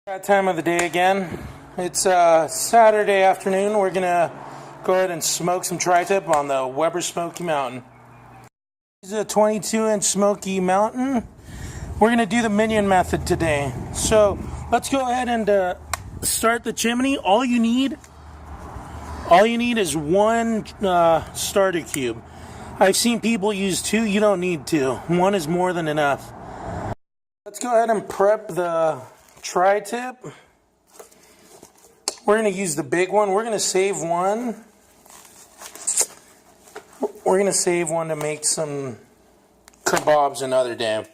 That time of the day again. It's Saturday afternoon. We're gonna go ahead and smoke some tri-tip on the Weber Smoky Mountain. This is a 22-inch Smoky Mountain. We're gonna do the minion method today. So let's go ahead and start the chimney. All you need is one starter cube. I've seen people use two. You don't need two. One is more than enough. Let's go ahead and prep the tri-tip. We're going to use the big one. We're going to save one. We're going to save one to make some kebabs another day.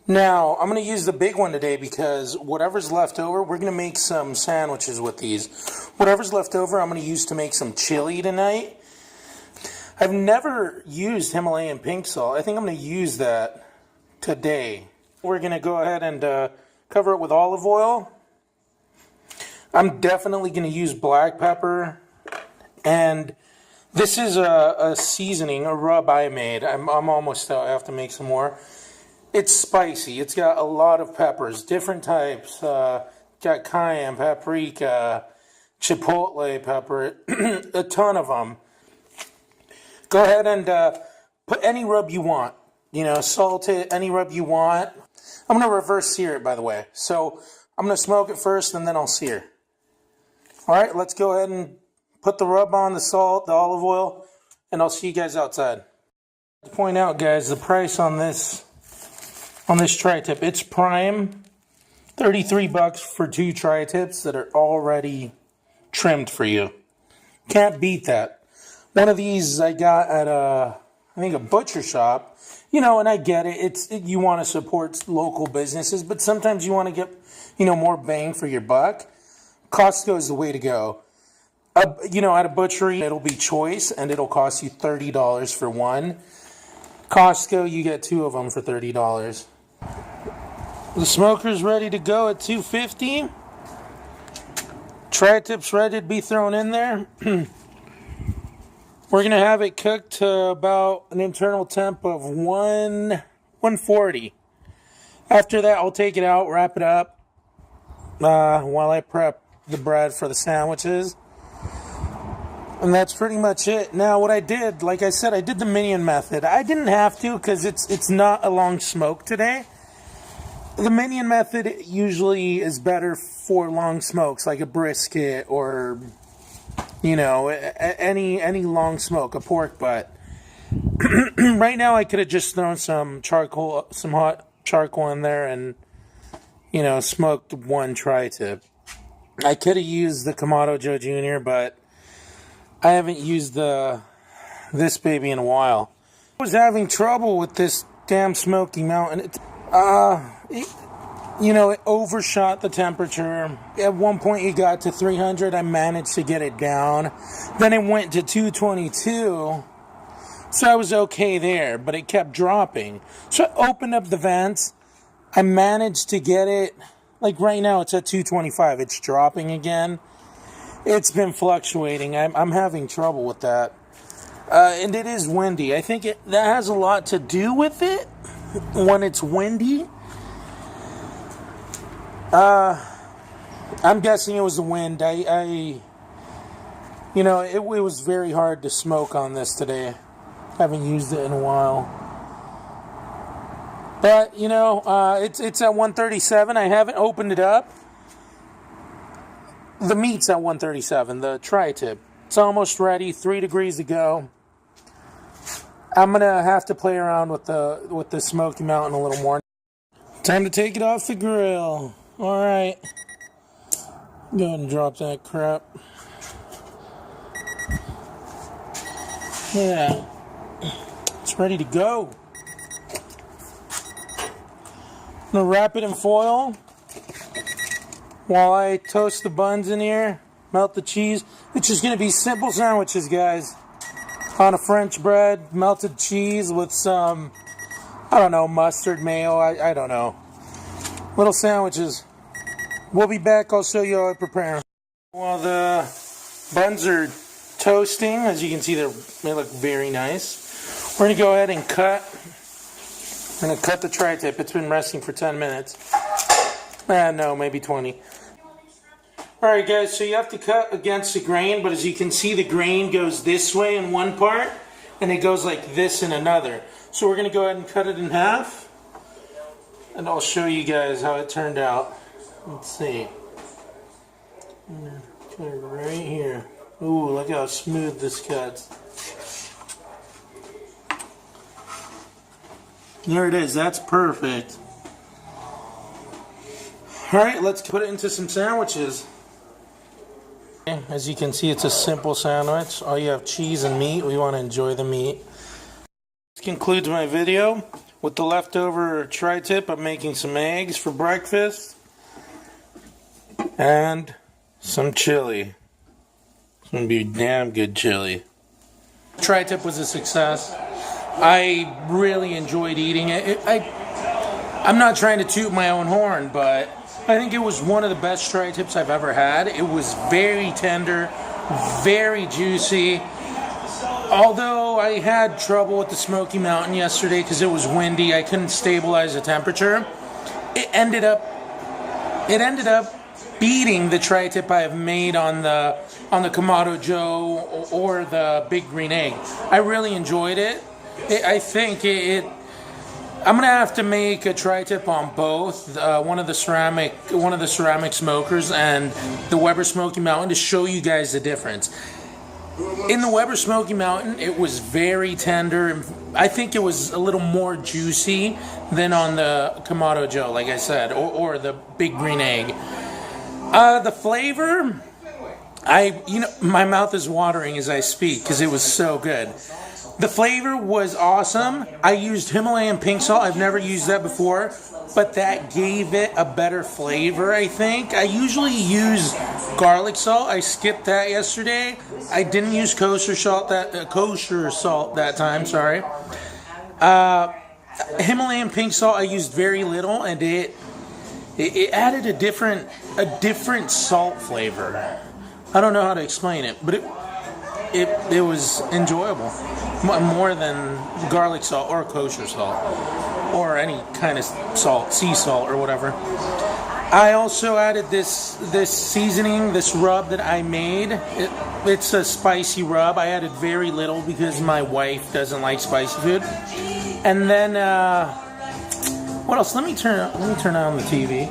Now, I'm going to use the big one today because whatever's left over, we're going to make some sandwiches with these. Whatever's left over, I'm going to use to make some chili tonight. I've never used Himalayan pink salt. I think I'm going to use that today. We're going to go ahead and cover it with olive oil. I'm definitely going to use black pepper. And this is a seasoning, a rub I made. I'm almost out. I have to make some more. It's spicy. It's got a lot of peppers, different types. Got cayenne, paprika, chipotle pepper, a ton of them. Go ahead and put any rub you want. You know, salt it, any rub you want. I'm going to reverse sear it, by the way. So I'm going to smoke it first, and then I'll sear. All right, let's go ahead and put the rub on, the salt, the olive oil, and I'll see you guys outside. To point out, guys, the price on this tri-tip, it's prime. 33 bucks for two tri-tips that are already trimmed for you. Can't beat that. One of these I got at I think a butcher shop. You know, and I get it. You want to support local businesses, but sometimes you want to get, more bang for your buck. Costco is the way to go. At a butchery, it'll be choice, and it'll cost you $30 for one. Costco, you get two of them for $30. The smoker's ready to go at 250. Tri-tip's ready to be thrown in there. We're going to have it cooked to about an internal temp of 140. After that, I'll take it out, wrap it up, while I prep the bread for the sandwiches. And that's pretty much it. Now, what I did, like I said, I did the minion method. I didn't have to because it's not a long smoke today. The minion method usually is better for long smokes, like a brisket or any long smoke, a pork butt. Right now, I could have just thrown some hot charcoal in there and, smoked one tri-tip. I could have used the Kamado Joe Jr., but I haven't used this baby in a while. I was having trouble with this damn Smoky Mountain. It overshot the temperature. At one point it got to 300. I managed to get it down. Then it went to 222. So I was okay there, but it kept dropping. So I opened up the vents. I managed to get it, like right now it's at 225. It's dropping again. It's been fluctuating. I'm having trouble with that. And it is windy. I think that has a lot to do with it when it's windy. I'm guessing it was the wind. It was very hard to smoke on this today. Haven't used it in a while. But, it's at 137. I haven't opened it up. The meat's at 137, the tri-tip. It's almost ready, 3 degrees to go. I'm going to have to play around with the Smoky Mountain a little more. Time to take it off the grill. All right. Go ahead and drop that crap. Yeah. It's ready to go. I'm going to wrap it in foil while I toast the buns in here, melt the cheese. It's just going to be simple sandwiches, guys. On a French bread, melted cheese with some, mustard, mayo, I don't know. Little sandwiches. We'll be back. I'll show you how I prepare. While the buns are toasting, as you can see, they look very nice. We're going to go ahead and cut. I'm going to cut the tri-tip. It's been resting for 10 minutes. No, maybe 20. Alright guys, so you have to cut against the grain, but as you can see the grain goes this way in one part, and it goes like this in another. So we're going to go ahead and cut it in half, and I'll show you guys how it turned out. Let's see. Cut it right here. Ooh, look how smooth this cuts. There it is, that's perfect. Alright, let's put it into some sandwiches. As you can see, it's a simple sandwich. All you have cheese and meat. We want to enjoy the meat. This concludes my video. With the leftover tri-tip, I'm making some eggs for breakfast. And some chili. It's going to be damn good chili. Tri-tip was a success. I really enjoyed eating it. I'm not trying to toot my own horn, but I think it was one of the best tri-tips I've ever had. It was very tender, very juicy. Although I had trouble with the Smoky Mountain yesterday because it was windy, I couldn't stabilize the temperature. It ended up beating the tri-tip I have made on the Kamado Joe or the Big Green Egg. I really enjoyed it. I think I'm gonna have to make a tri-tip on both one of the ceramic smokers and the Weber Smoky Mountain to show you guys the difference. In the Weber Smoky Mountain, it was very tender. I think it was a little more juicy than on the Kamado Joe, like I said, or the Big Green Egg. The flavor, my mouth is watering as I speak because it was so good. The flavor was awesome. I used Himalayan pink salt. I've never used that before, but that gave it a better flavor, I think. I usually use garlic salt. I skipped that yesterday. I didn't use kosher salt that time, sorry. Himalayan pink salt I used very little, and it added a different salt flavor. I don't know how to explain it, but it was enjoyable. More than garlic salt or kosher salt or any kind of salt, sea salt or whatever. I also added this seasoning, this rub that I made. It's a spicy rub. I added very little because my wife doesn't like spicy food. And then what else? Let me turn on the TV.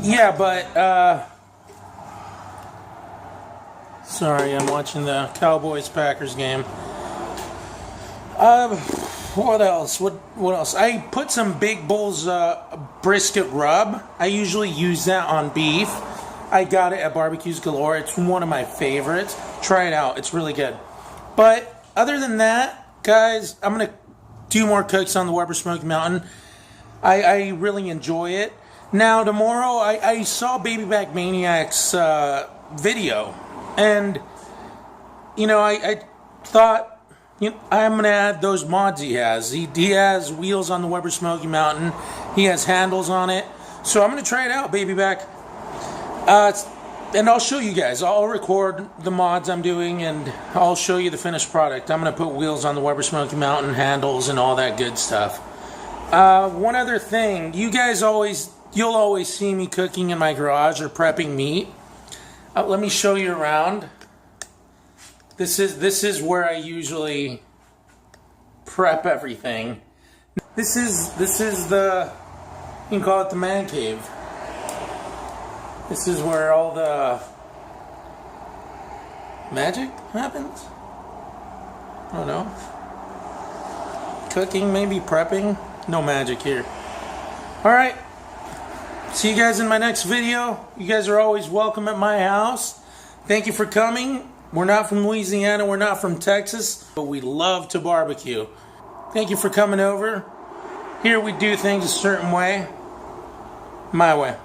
Yeah, but sorry, I'm watching the Cowboys-Packers game. What else? What else? I put some Big Bull's brisket rub. I usually use that on beef. I got it at Barbecues Galore. It's one of my favorites. Try it out. It's really good. But other than that, guys, I'm going to do more cooks on the Weber Smoky Mountain. I really enjoy it. Now, tomorrow, I saw Baby Back Maniac's video. And, I thought, I'm going to add those mods he has. He has wheels on the Weber Smoky Mountain. He has handles on it. So I'm going to try it out, Baby Back. And I'll show you guys. I'll record the mods I'm doing, and I'll show you the finished product. I'm going to put wheels on the Weber Smoky Mountain, handles, and all that good stuff. One other thing. You'll always see me cooking in my garage or prepping meat. Let me show you around. This is where I usually prep everything. This is the, you can call it the man cave. This is where all the magic happens. I don't know. Cooking, maybe prepping. No magic here. Alright. See you guys in my next video. You guys are always welcome at my house. Thank you for coming. We're not from Louisiana, we're not from Texas, but we love to barbecue. Thank you for coming over. Here we do things a certain way. My way.